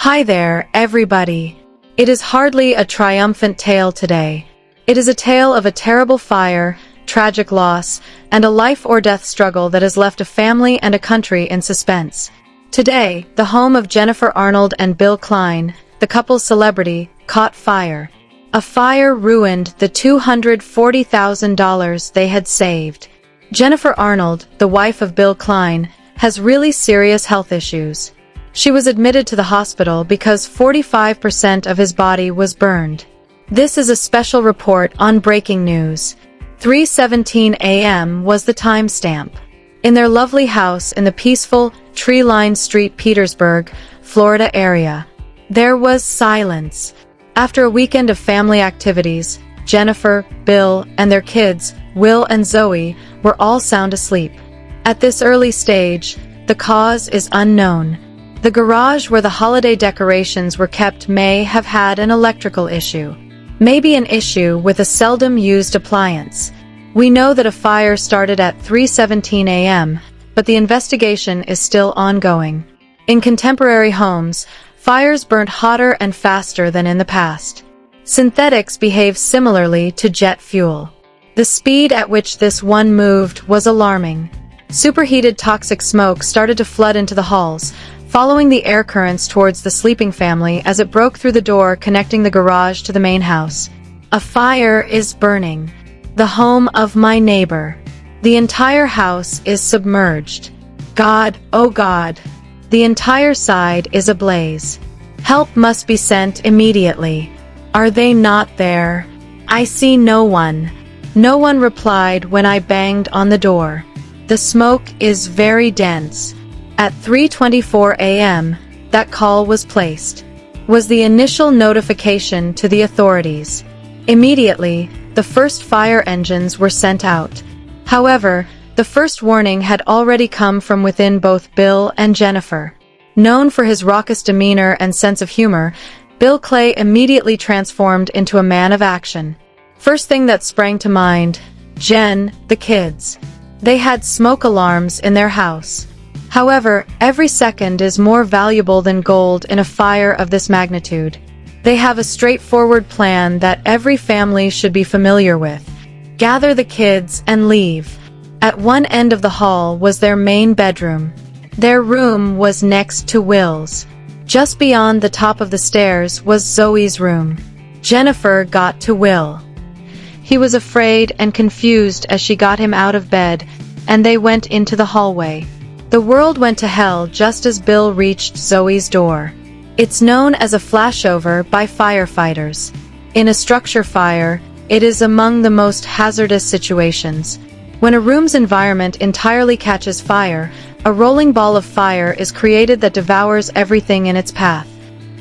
Hi there, everybody. It is hardly a triumphant tale today. It is a tale of a terrible fire, tragic loss, and a life-or-death struggle that has left a family and a country in suspense. Today, the home of Jennifer Arnold and Bill Klein, the couple's celebrity, caught fire. A fire ruined the $240,000 they had saved. Jennifer Arnold, the wife of Bill Klein, has really serious health issues. She was admitted to the hospital because 45% of his body was burned. This is a special report on breaking news. 3:17 a.m. was the timestamp. In their lovely house in the peaceful, tree-lined street Petersburg, Florida area, there was silence. After a weekend of family activities, Jennifer, Bill, and their kids, Will and Zoey, were all sound asleep. At this early stage, the cause is unknown. The garage where the holiday decorations were kept may have had an electrical issue. Maybe an issue with a seldom-used appliance. We know that a fire started at 3:17 a.m., but the investigation is still ongoing. In contemporary homes, fires burnt hotter and faster than in the past. Synthetics behave similarly to jet fuel. The speed at which this one moved was alarming. Superheated toxic smoke started to flood into the halls, following the air currents towards the sleeping family as it broke through the door connecting the garage to the main house. A fire is burning. The home of my neighbor. The entire house is submerged. God, oh God. The entire side is ablaze. Help must be sent immediately. Are they not there? I see no one. No one replied when I banged on the door. The smoke is very dense. At 3:24 a.m., that call was placed. Was the initial notification to the authorities. Immediately, the first fire engines were sent out. However, the first warning had already come from within both Bill and Jennifer. Known for his raucous demeanor and sense of humor, Bill Klein immediately transformed into a man of action. First thing that sprang to mind, Jen, the kids. They had smoke alarms in their house. However, every second is more valuable than gold in a fire of this magnitude. They have a straightforward plan that every family should be familiar with. Gather the kids and leave. At one end of the hall was their main bedroom. Their room was next to Will's. Just beyond the top of the stairs was Zoe's room. Jennifer got to Will. He was afraid and confused as she got him out of bed, and they went into the hallway. The world went to hell just as Bill reached Zoe's door. It's known as a flashover by firefighters. In a structure fire, it is among the most hazardous situations. When a room's environment entirely catches fire, a rolling ball of fire is created that devours everything in its path.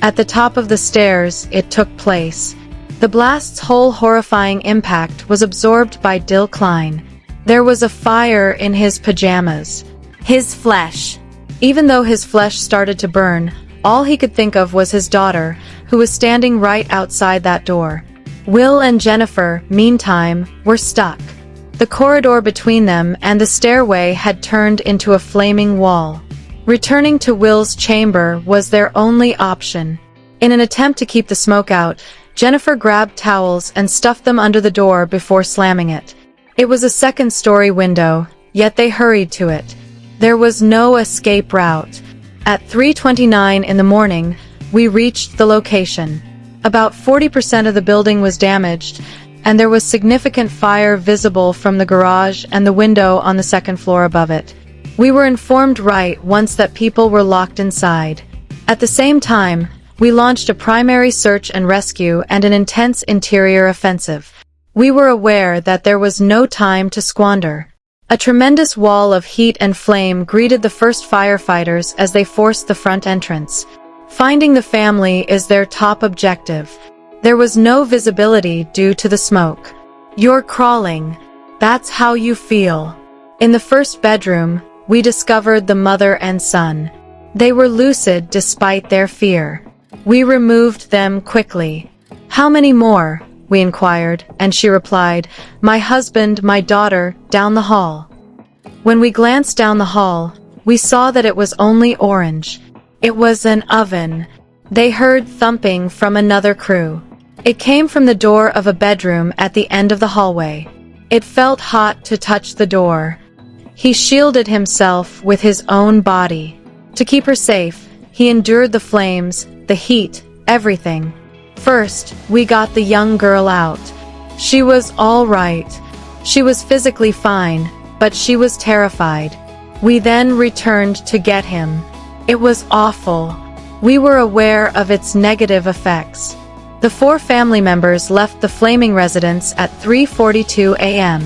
At the top of the stairs, it took place. The blast's whole horrifying impact was absorbed by Bill Klein. There was a fire in his pajamas. His flesh. Even though his flesh started to burn, all he could think of was his daughter, who was standing right outside that door. Will and Jennifer, meantime, were stuck. The corridor between them and the stairway had turned into a flaming wall. Returning to Will's chamber was their only option. In an attempt to keep the smoke out, Jennifer grabbed towels and stuffed them under the door before slamming it. It was a second-story window, yet they hurried to it. There was no escape route. At 3:29 in the morning, we reached the location. About 40% of the building was damaged, and there was significant fire visible from the garage and the window on the second floor above it. We were informed right once that people were locked inside. At the same time, we launched a primary search and rescue and an intense interior offensive. We were aware that there was no time to squander. A tremendous wall of heat and flame greeted the first firefighters as they forced the front entrance. Finding the family is their top objective. There was no visibility due to the smoke. You're crawling. That's how you feel. In the first bedroom, we discovered the mother and son. They were lucid despite their fear. We removed them quickly. How many more? We inquired, and she replied, my husband, my daughter, down the hall. When we glanced down the hall, we saw that it was only orange. It was an oven. They heard thumping from another crew. It came from the door of a bedroom at the end of the hallway. It felt hot to touch the door. He shielded himself with his own body. To keep her safe, he endured the flames, the heat, everything. First, we got the young girl out. She was all right. She was physically fine, but she was terrified. We then returned to get him. It was awful. We were aware of its negative effects. The 4 family members left the flaming residence at 3:42 a.m.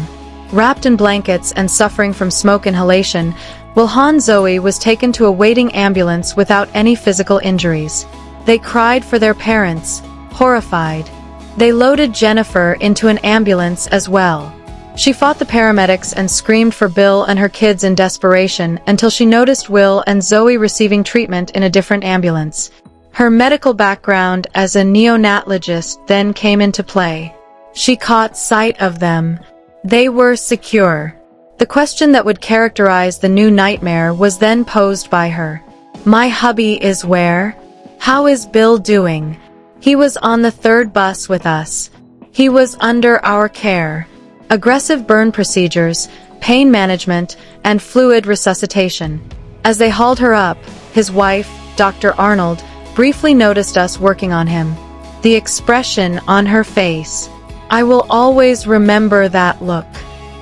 Wrapped in blankets and suffering from smoke inhalation, Will and Zoey was taken to a waiting ambulance without any physical injuries. They cried for their parents, horrified. They loaded Jennifer into an ambulance as well. She fought the paramedics and screamed for Bill and her kids in desperation until she noticed Will and Zoey receiving treatment in a different ambulance. Her medical background as a neonatologist then came into play. She caught sight of them. They were secure. The question that would characterize the new nightmare was then posed by her. My hubby is where? How is Bill doing? He was on the 3rd bus with us. He was under our care. Aggressive burn procedures, pain management, and fluid resuscitation. As they hauled her up, his wife, Dr. Arnold, briefly noticed us working on him. The expression on her face. I will always remember that look.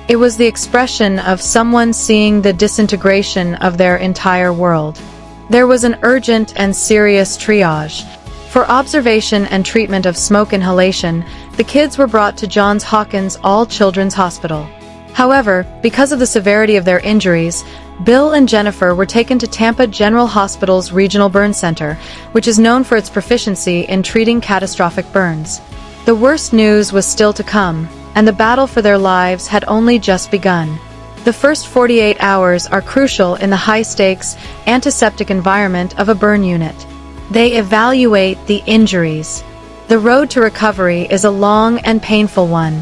It was the expression of someone seeing the disintegration of their entire world. There was an urgent and serious triage. For observation and treatment of smoke inhalation, the kids were brought to Johns Hopkins All Children's Hospital. However, because of the severity of their injuries, Bill and Jennifer were taken to Tampa General Hospital's Regional Burn Center, which is known for its proficiency in treating catastrophic burns. The worst news was still to come, and the battle for their lives had only just begun. The first 48 hours are crucial in the high-stakes, antiseptic environment of a burn unit. They evaluate the injuries. The road to recovery is a long and painful one.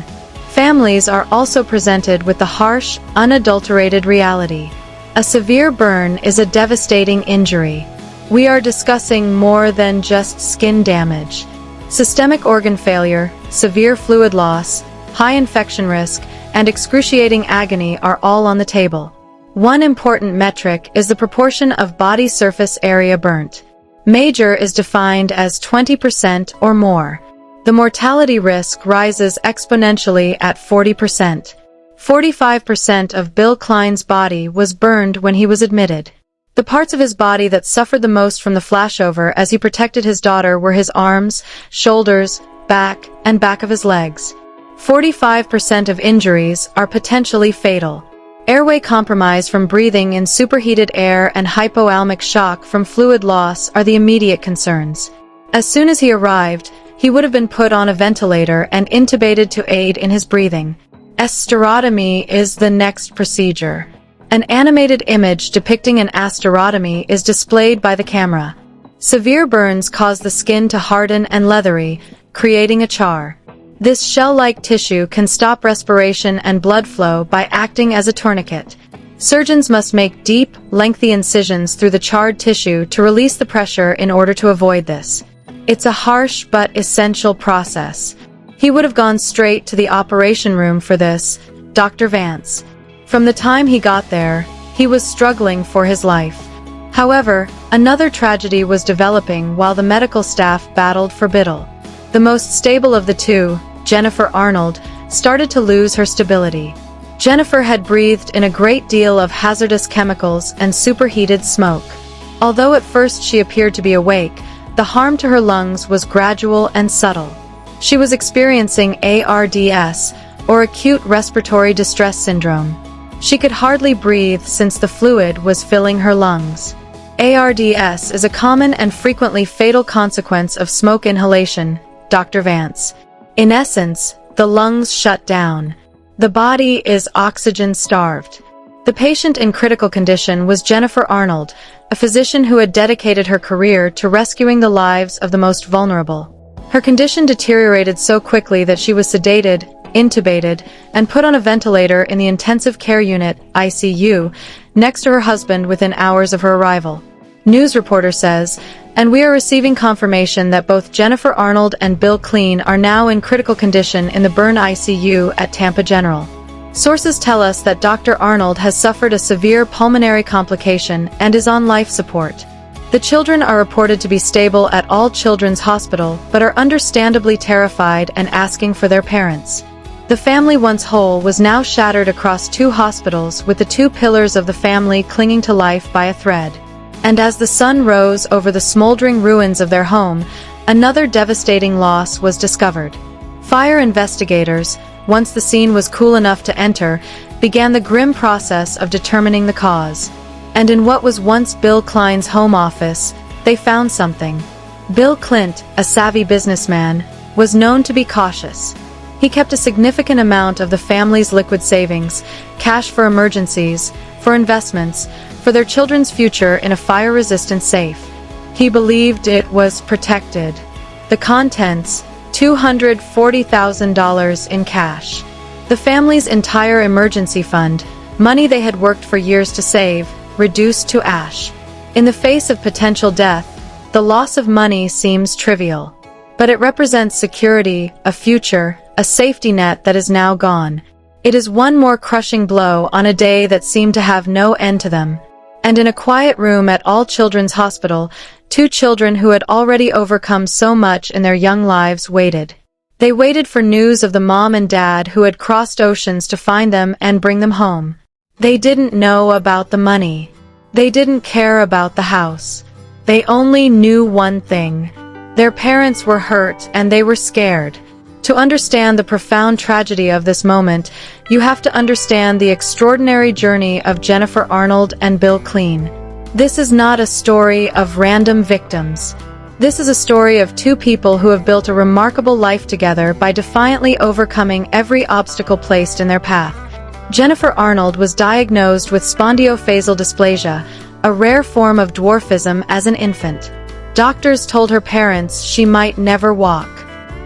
Families are also presented with the harsh, unadulterated reality. A severe burn is a devastating injury. We are discussing more than just skin damage. Systemic organ failure, severe fluid loss, high infection risk, and excruciating agony are all on the table. One important metric is the proportion of body surface area burnt. Major is defined as 20% or more. The mortality risk rises exponentially at 40%. 45% of Bill Klein's body was burned when he was admitted. The parts of his body that suffered the most from the flashover as he protected his daughter were his arms, shoulders, back, and back of his legs. 45% of injuries are potentially fatal. Airway compromise from breathing in superheated air and hypoalmic shock from fluid loss are the immediate concerns. As soon as he arrived, he would have been put on a ventilator and intubated to aid in his breathing. Asterotomy is the next procedure. An animated image depicting an asterotomy is displayed by the camera. Severe burns cause the skin to harden and leathery, creating a char. This shell-like tissue can stop respiration and blood flow by acting as a tourniquet. Surgeons must make deep, lengthy incisions through the charred tissue to release the pressure in order to avoid this. It's a harsh but essential process. He would have gone straight to the operation room for this, Dr. Vance. From the time he got there, he was struggling for his life. However, another tragedy was developing while the medical staff battled for Biddle. The most stable of the two, Jennifer Arnold, started to lose her stability. Jennifer had breathed in a great deal of hazardous chemicals and superheated smoke. Although at first she appeared to be awake, the harm to her lungs was gradual and subtle. She was experiencing ARDS, or acute respiratory distress syndrome. She could hardly breathe since the fluid was filling her lungs. ARDS is a common and frequently fatal consequence of smoke inhalation, Dr. Vance. In essence, the lungs shut down. The body is oxygen-starved. The patient in critical condition was Jennifer Arnold, a physician who had dedicated her career to rescuing the lives of the most vulnerable. Her condition deteriorated so quickly that she was sedated, intubated, and put on a ventilator in the intensive care unit, ICU, next to her husband within hours of her arrival. news reporter says, and we are receiving confirmation that both Jennifer Arnold and Bill Klein are now in critical condition in the burn ICU at Tampa General. Sources tell us that Dr. Arnold has suffered a severe pulmonary complication and is on life support. The children are reported to be stable at All Children's Hospital, but are understandably terrified and asking for their parents. The family, once whole, was now shattered across two hospitals, with the two pillars of the family clinging to life by a thread. And as the sun rose over the smoldering ruins of their home, another devastating loss was discovered. Fire investigators, once the scene was cool enough to enter, began the grim process of determining the cause. And in what was once Bill Klein's home office, they found something. Bill Klint, a savvy businessman, was known to be cautious. He kept a significant amount of the family's liquid savings, cash for emergencies, for investments, for their children's future in a fire-resistant safe. He believed it was protected. The contents, $240,000 in cash. The family's entire emergency fund, money they had worked for years to save, reduced to ash. In the face of potential death, the loss of money seems trivial. But it represents security, a future, a safety net that is now gone. It is one more crushing blow on a day that seemed to have no end to them. And in a quiet room at All Children's Hospital, two children who had already overcome so much in their young lives waited. They waited for news of the mom and dad who had crossed oceans to find them and bring them home. They didn't know about the money. They didn't care about the house. They only knew one thing. Their parents were hurt and they were scared. To understand the profound tragedy of this moment, you have to understand the extraordinary journey of Jennifer Arnold and Bill Klein. This is not a story of random victims. This is a story of two people who have built a remarkable life together by defiantly overcoming every obstacle placed in their path. Jennifer Arnold was diagnosed with spondylofacial dysplasia, a rare form of dwarfism, as an infant. Doctors told her parents she might never walk.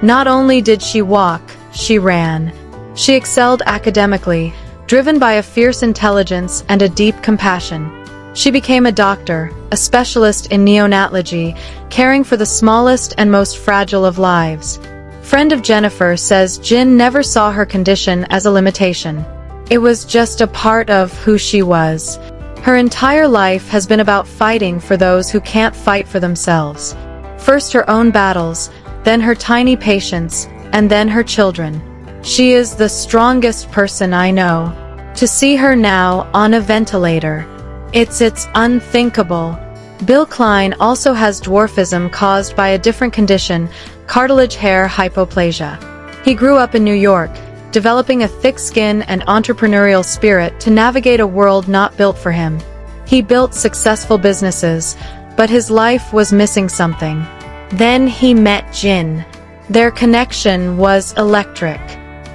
Not only did she walk, she ran. She excelled academically, driven by a fierce intelligence and a deep compassion. She became a doctor, a specialist in neonatology, caring for the smallest and most fragile of lives. Friend of Jennifer says Jin never saw her condition as a limitation. It was just a part of who she was. Her entire life has been about fighting for those who can't fight for themselves. First her own battles, then her tiny patients, and then her children. She is the strongest person I know. To see her now on a ventilator, it's unthinkable. Bill Klein also has dwarfism caused by a different condition, cartilage hair hypoplasia. He grew up in New York, developing a thick skin and entrepreneurial spirit to navigate a world not built for him. He built successful businesses, but his life was missing something. Then he met Jin. Their connection was electric.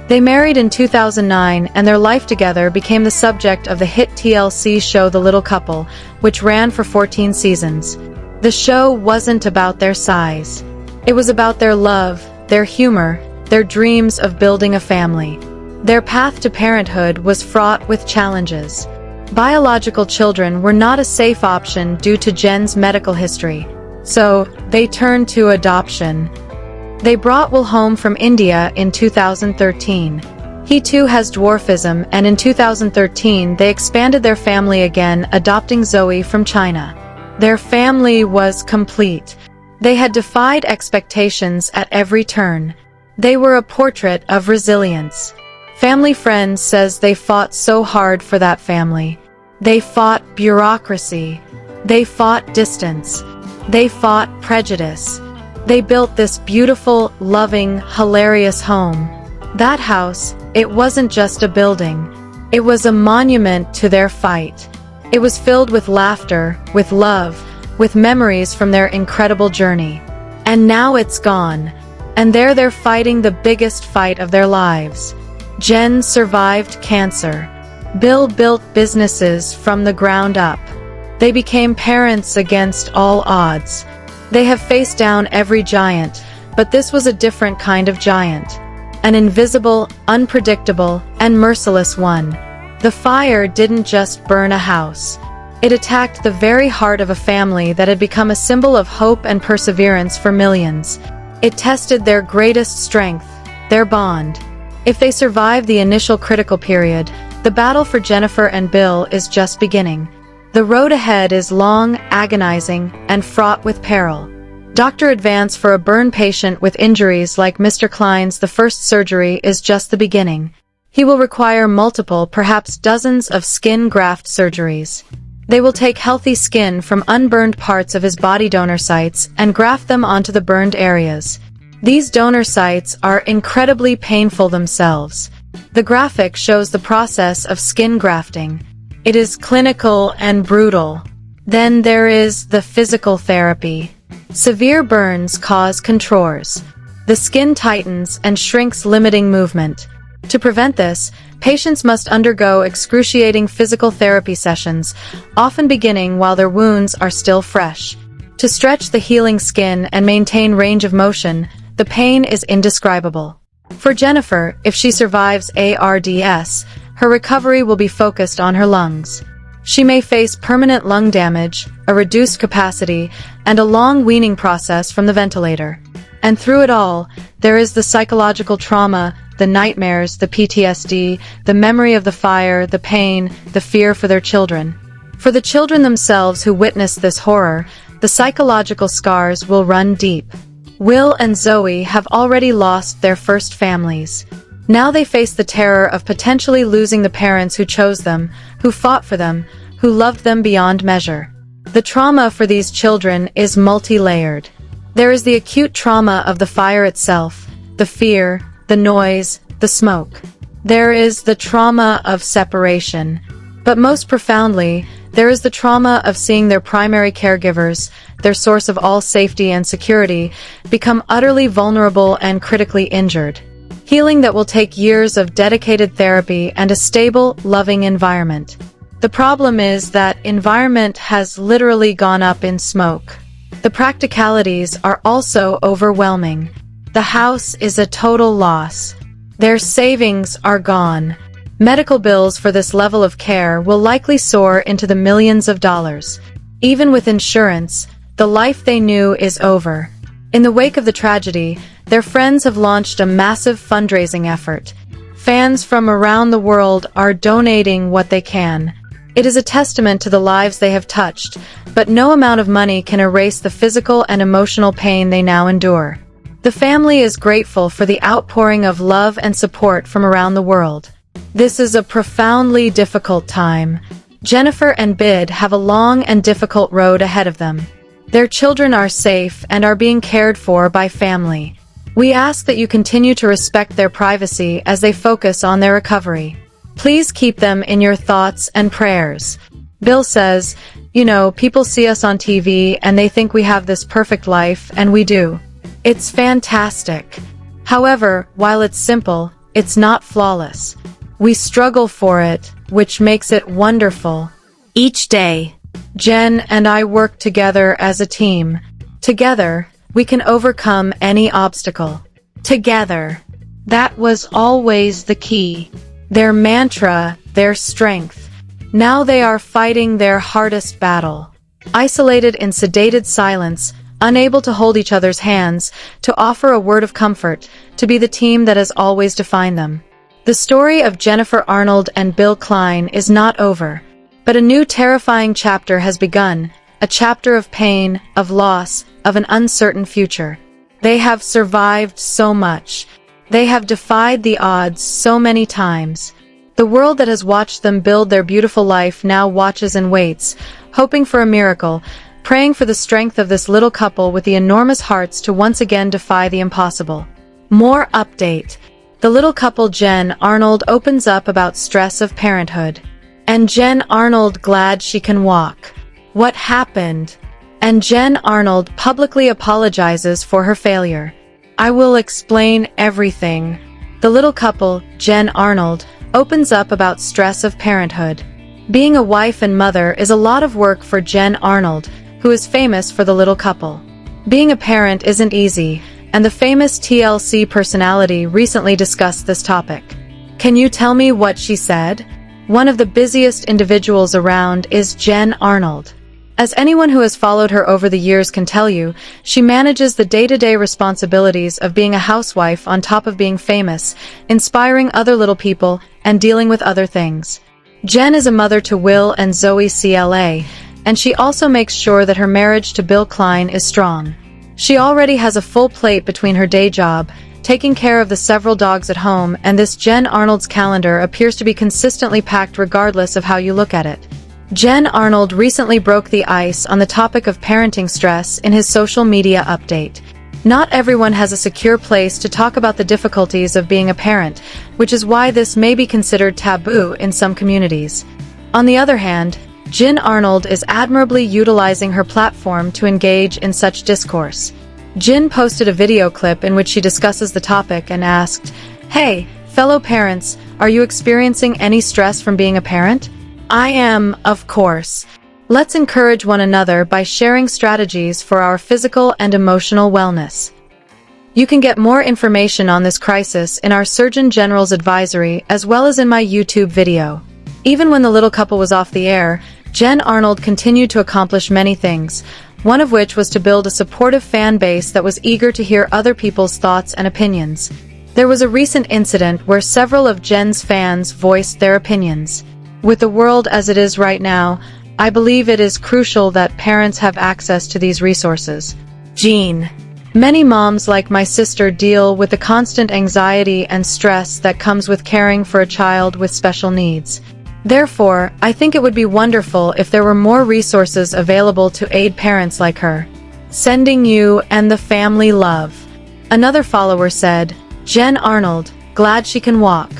They married in 2009, and their life together became the subject of the hit TLC show The Little Couple, which ran for 14 seasons. The show wasn't about their size. It was about their love, their humor, their dreams of building a family. Their path to parenthood was fraught with challenges. Biological children were not a safe option due to Jen's medical history. So, they turned to adoption. They brought Will home from India in 2013. He too has dwarfism, and in 2013 they expanded their family again, adopting Zoey from China. Their family was complete. They had defied expectations at every turn. They were a portrait of resilience. Family friends says they fought so hard for that family. They fought bureaucracy. They fought distance. They fought prejudice. They built this beautiful, loving, hilarious home. That house, it wasn't just a building. It was a monument to their fight. It was filled with laughter, with love, with memories from their incredible journey. And now it's gone. And there they're fighting the biggest fight of their lives. Jen survived cancer. Bill built businesses from the ground up. They became parents against all odds. They have faced down every giant, but this was a different kind of giant. An invisible, unpredictable, and merciless one. The fire didn't just burn a house. It attacked the very heart of a family that had become a symbol of hope and perseverance for millions. It tested their greatest strength, their bond. If they survived the initial critical period, the battle for Jennifer and Bill is just beginning. The road ahead is long, agonizing, and fraught with peril. Doctor advance for a burn patient with injuries like Mr. Klein's. The first surgery is just the beginning. He will require multiple, perhaps dozens of skin graft surgeries. They will take healthy skin from unburned parts of his body donor sites and graft them onto the burned areas. These donor sites are incredibly painful themselves. The graphic shows the process of skin grafting. It is clinical and brutal. Then there is the physical therapy. Severe burns cause contours. The skin tightens and shrinks, limiting movement. To prevent this, patients must undergo excruciating physical therapy sessions, often beginning while their wounds are still fresh. To stretch the healing skin and maintain range of motion, the pain is indescribable. For Jennifer, if she survives ARDS, her recovery will be focused on her lungs. She may face permanent lung damage, a reduced capacity, and a long weaning process from the ventilator. And through it all, there is the psychological trauma, the nightmares, the PTSD, the memory of the fire, the pain, the fear for their children. For the children themselves who witness this horror, the psychological scars will run deep. Will and Zoey have already lost their first families. Now they face the terror of potentially losing the parents who chose them, who fought for them, who loved them beyond measure. The trauma for these children is multi-layered. There is the acute trauma of the fire itself, the fear, the noise, the smoke. There is the trauma of separation. But most profoundly, there is the trauma of seeing their primary caregivers, their source of all safety and security, become utterly vulnerable and critically injured. Healing that will take years of dedicated therapy and a stable, loving environment. The problem is that environment has literally gone up in smoke. The practicalities are also overwhelming. The house is a total loss. Their savings are gone. Medical bills for this level of care will likely soar into the millions of dollars. Even with insurance, the life they knew is over. In the wake of the tragedy, their friends have launched a massive fundraising effort. Fans from around the world are donating what they can. It is a testament to the lives they have touched, but no amount of money can erase the physical and emotional pain they now endure. The family is grateful for the outpouring of love and support from around the world. This is a profoundly difficult time. Jennifer and Bid have a long and difficult road ahead of them. Their children are safe and are being cared for by family. We ask that you continue to respect their privacy as they focus on their recovery. Please keep them in your thoughts and prayers. Bill says, people see us on TV and they think we have this perfect life, and we do. It's fantastic. However, while it's simple, it's not flawless. We struggle for it, which makes it wonderful. Each day, Jen and I work together as a team. Together, we can overcome any obstacle. Together. That was always the key. Their mantra, their strength. Now they are fighting their hardest battle. Isolated in sedated silence, unable to hold each other's hands, to offer a word of comfort, to be the team that has always defined them. The story of Jennifer Arnold and Bill Klein is not over, but a new terrifying chapter has begun, a chapter of pain, of loss, of an uncertain future. They have survived so much. They have defied the odds so many times. The world that has watched them build their beautiful life now watches and waits, hoping for a miracle, praying for the strength of this little couple with the enormous hearts to once again defy the impossible. More update. The little couple Jen Arnold opens up about stress of parenthood. And Jen Arnold glad she can walk. What happened? And Jen Arnold publicly apologizes for her failure. I will explain everything. The little couple, Jen Arnold, opens up about stress of parenthood. Being a wife and mother is a lot of work for Jen Arnold, who is famous for the little couple. Being a parent isn't easy, and the famous TLC personality recently discussed this topic. Can you tell me what she said? one of the busiest individuals around is Jen Arnold. As anyone who has followed her over the years can tell you, she manages the day-to-day responsibilities of being a housewife on top of being famous, inspiring other little people, and dealing with other things. Jen is a mother to Will and Zoey CLA, and she also makes sure that her marriage to Bill Klein is strong. She already has a full plate between her day job, taking care of the several dogs at home, and this Jen Arnold's calendar appears to be consistently packed regardless of how you look at it. Jen Arnold recently broke the ice on the topic of parenting stress in his social media update. Not everyone has a secure place to talk about the difficulties of being a parent, which is why this may be considered taboo in some communities. On the other hand, Jen Arnold is admirably utilizing her platform to engage in such discourse. Jen posted a video clip in which she discusses the topic and asked, "Hey, fellow parents, are you experiencing any stress from being a parent? I am, of course. Let's encourage one another by sharing strategies for our physical and emotional wellness." You can get more information on this crisis in our Surgeon General's advisory as well as in my YouTube video. Even when the little couple was off the air, Jen Arnold continued to accomplish many things, one of which was to build a supportive fan base that was eager to hear other people's thoughts and opinions. There was a recent incident where several of Jen's fans voiced their opinions. With the world as it is right now, I believe it is crucial that parents have access to these resources. Jean. Many moms like my sister deal with the constant anxiety and stress that comes with caring for a child with special needs. Therefore, I think it would be wonderful if there were more resources available to aid parents like her. Sending you and the family love. Another follower said, "Jen Arnold, glad she can walk."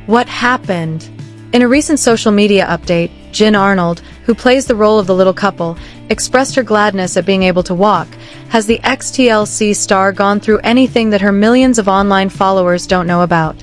What happened? In a recent social media update, Jen Arnold, who plays the role of the little couple, expressed her gladness at being able to walk. Has the XTLC star gone through anything that her millions of online followers don't know about?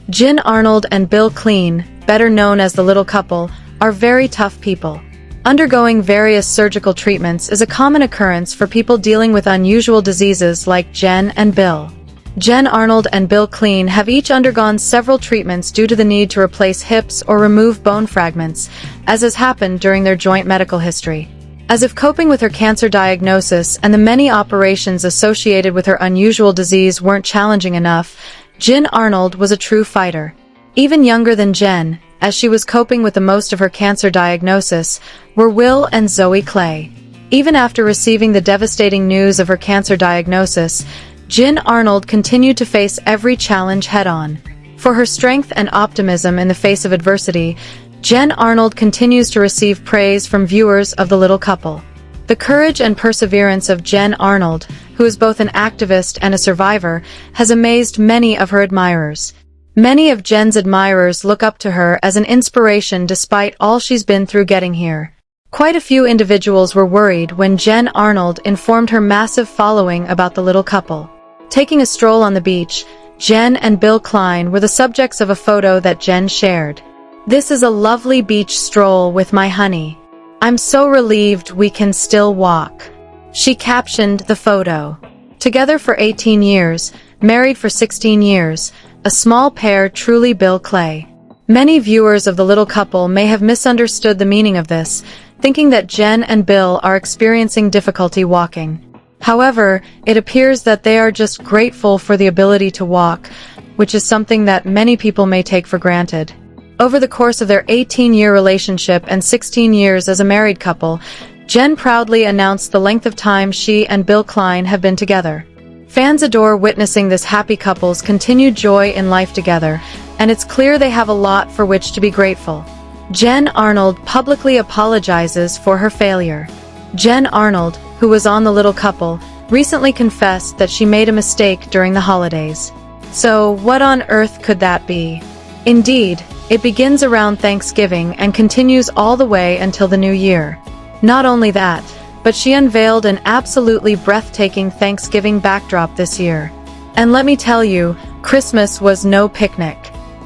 Jen Arnold and Bill Klein, better known as the little couple, are very tough people. Undergoing various surgical treatments is a common occurrence for people dealing with unusual diseases like Jen and Bill. Jen Arnold and Bill Klein have each undergone several treatments due to the need to replace hips or remove bone fragments, as has happened during their joint medical history. As if coping with her cancer diagnosis and the many operations associated with her unusual disease weren't challenging enough, Jen Arnold was a true fighter. Even younger than Jen, as she was coping with the most of her cancer diagnosis, were Will and Zoey Klein. Even after receiving the devastating news of her cancer diagnosis, Jen Arnold continued to face every challenge head-on. For her strength and optimism in the face of adversity, Jen Arnold continues to receive praise from viewers of the little couple. The courage and perseverance of Jen Arnold, who is both an activist and a survivor, has amazed many of her admirers. Many of Jen's admirers look up to her as an inspiration despite all she's been through getting here. Quite a few individuals were worried when Jen Arnold informed her massive following about the little couple. Taking a stroll on the beach, Jen and Bill Klein were the subjects of a photo that Jen shared. "This is a lovely beach stroll with my honey. I'm so relieved we can still walk," she captioned the photo. Together for 18 years, married for 16 years, a small pair truly Bill Klein. Many viewers of the little couple may have misunderstood the meaning of this, thinking that Jen and Bill are experiencing difficulty walking. However, it appears that they are just grateful for the ability to walk, which is something that many people may take for granted. Over the course of their 18-year relationship and 16 years as a married couple, Jen proudly announced the length of time she and Bill Klein have been together. Fans adore witnessing this happy couple's continued joy in life together, and it's clear they have a lot for which to be grateful. Jen Arnold publicly apologizes for her failure. Jen Arnold, who was on the little couple, recently confessed that she made a mistake during the holidays. So, what on earth could that be? Indeed, it begins around Thanksgiving and continues all the way until the new year. Not only that, but she unveiled an absolutely breathtaking Thanksgiving backdrop this year. And let me tell you, Christmas was no picnic.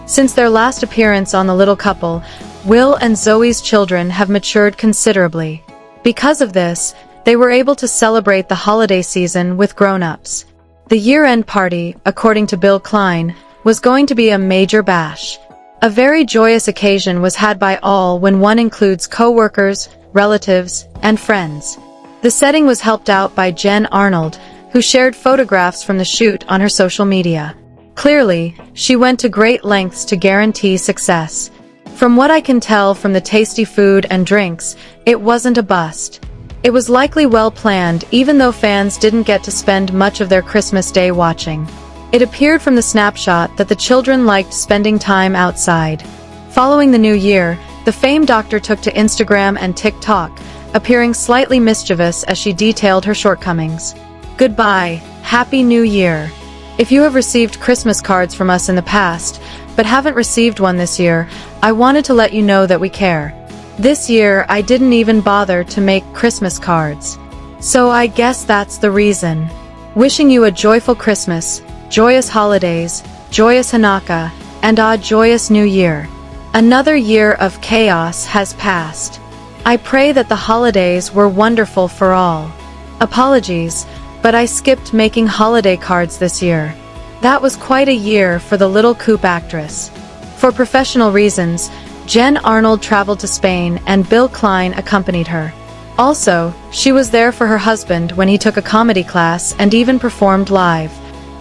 Since their last appearance on the little couple, Will and Zoey's children have matured considerably. Because of this, they were able to celebrate the holiday season with grown-ups. The year-end party, according to Bill Klein, was going to be a major bash. A very joyous occasion was had by all when one includes co-workers, relatives, and friends. The setting was helped out by Jen Arnold, who shared photographs from the shoot on her social media. Clearly, she went to great lengths to guarantee success. From what I can tell from the tasty food and drinks, it wasn't a bust. It was likely well planned, even though fans didn't get to spend much of their Christmas Day watching. It appeared from the snapshot that the children liked spending time outside. Following the new year, the famed doctor took to Instagram and TikTok, appearing slightly mischievous as she detailed her shortcomings. Goodbye, Happy New Year. If you have received Christmas cards from us in the past, but haven't received one this year, I wanted to let you know that we care. This year, I didn't even bother to make Christmas cards. So I guess that's the reason. Wishing you a joyful Christmas, joyous holidays, joyous Hanukkah, and a joyous New Year. Another year of chaos has passed. I pray that the holidays were wonderful for all. Apologies, but I skipped making holiday cards this year. That was quite a year for the little Coop actress. For professional reasons, Jen Arnold traveled to Spain and Bill Klein accompanied her. Also, she was there for her husband when he took a comedy class and even performed live.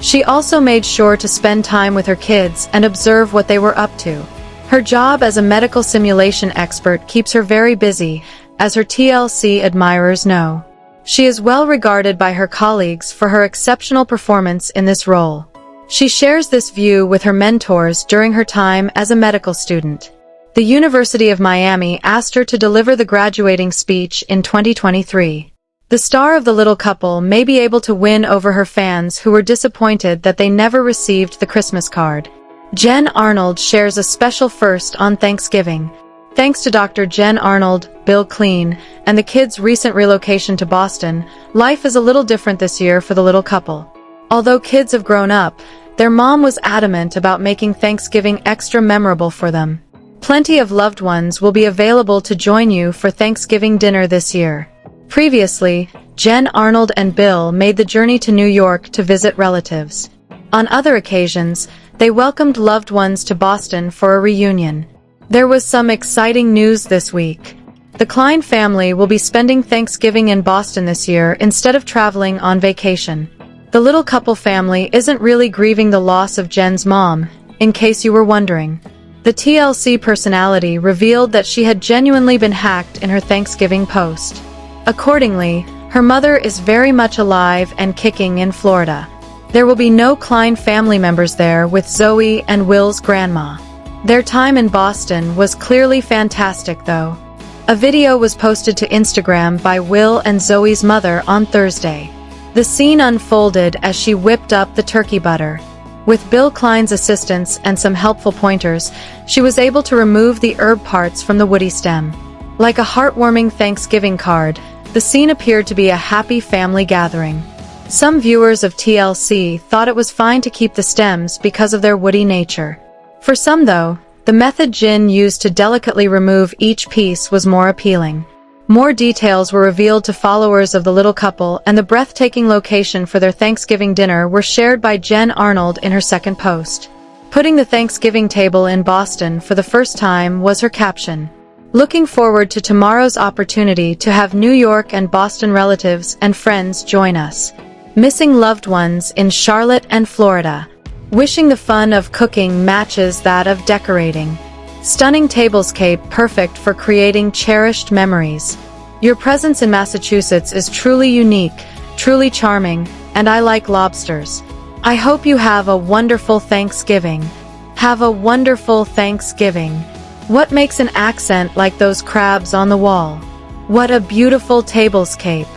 She also made sure to spend time with her kids and observe what they were up to. Her job as a medical simulation expert keeps her very busy, as her TLC admirers know. She is well regarded by her colleagues for her exceptional performance in this role. She shares this view with her mentors during her time as a medical student. The University of Miami asked her to deliver the graduating speech in 2023. The star of The Little Couple may be able to win over her fans who were disappointed that they never received the Christmas card. Jen Arnold shares a special first on Thanksgiving. Thanks to Dr. Jen Arnold, Bill Klein, and the kids' recent relocation to Boston, life is a little different this year for the little couple. Although kids have grown up, their mom was adamant about making Thanksgiving extra memorable for them. Plenty of loved ones will be available to join you for Thanksgiving dinner this year. Previously, Jen Arnold and Bill made the journey to New York to visit relatives. On other occasions, they welcomed loved ones to Boston for a reunion. There was some exciting news this week. The Klein family will be spending Thanksgiving in Boston this year instead of traveling on vacation. The little couple family isn't really grieving the loss of Jen's mom, in case you were wondering. The TLC personality revealed that she had genuinely been hacked in her Thanksgiving post. Accordingly, her mother is very much alive and kicking in Florida. There will be no Klein family members there with Zoey and Will's grandma. Their time in Boston was clearly fantastic though. A video was posted to Instagram by Will and Zoey's mother on Thursday. The scene unfolded as she whipped up the turkey butter. With Bill Klein's assistance and some helpful pointers, she was able to remove the herb parts from the woody stem. Like a heartwarming Thanksgiving card, the scene appeared to be a happy family gathering. Some viewers of TLC thought it was fine to keep the stems because of their woody nature. For some though, the method Jin used to delicately remove each piece was more appealing. More details were revealed to followers of the little couple, and the breathtaking location for their Thanksgiving dinner were shared by Jen Arnold in her second post. Putting the Thanksgiving table in Boston for the first time was her caption. Looking forward to tomorrow's opportunity to have New York and Boston relatives and friends join us. Missing loved ones in Charlotte and Florida. Wishing the fun of cooking matches that of decorating. Stunning tablescape perfect for creating cherished memories. Your presence in Massachusetts is truly unique, truly charming, and I like lobsters. I hope you have a wonderful Thanksgiving. Have a wonderful Thanksgiving. What makes an accent like those crabs on the wall? What a beautiful tablescape.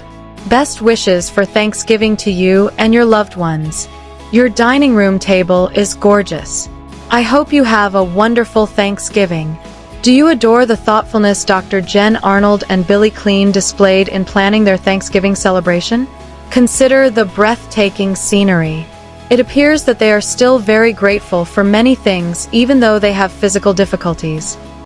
Best wishes for Thanksgiving to you and your loved ones. Your dining room table is gorgeous. I hope you have a wonderful Thanksgiving. Do you adore the thoughtfulness Dr. Jen Arnold and Billy Klein displayed in planning their Thanksgiving celebration? Consider the breathtaking scenery. It appears that they are still very grateful for many things even though they have physical difficulties.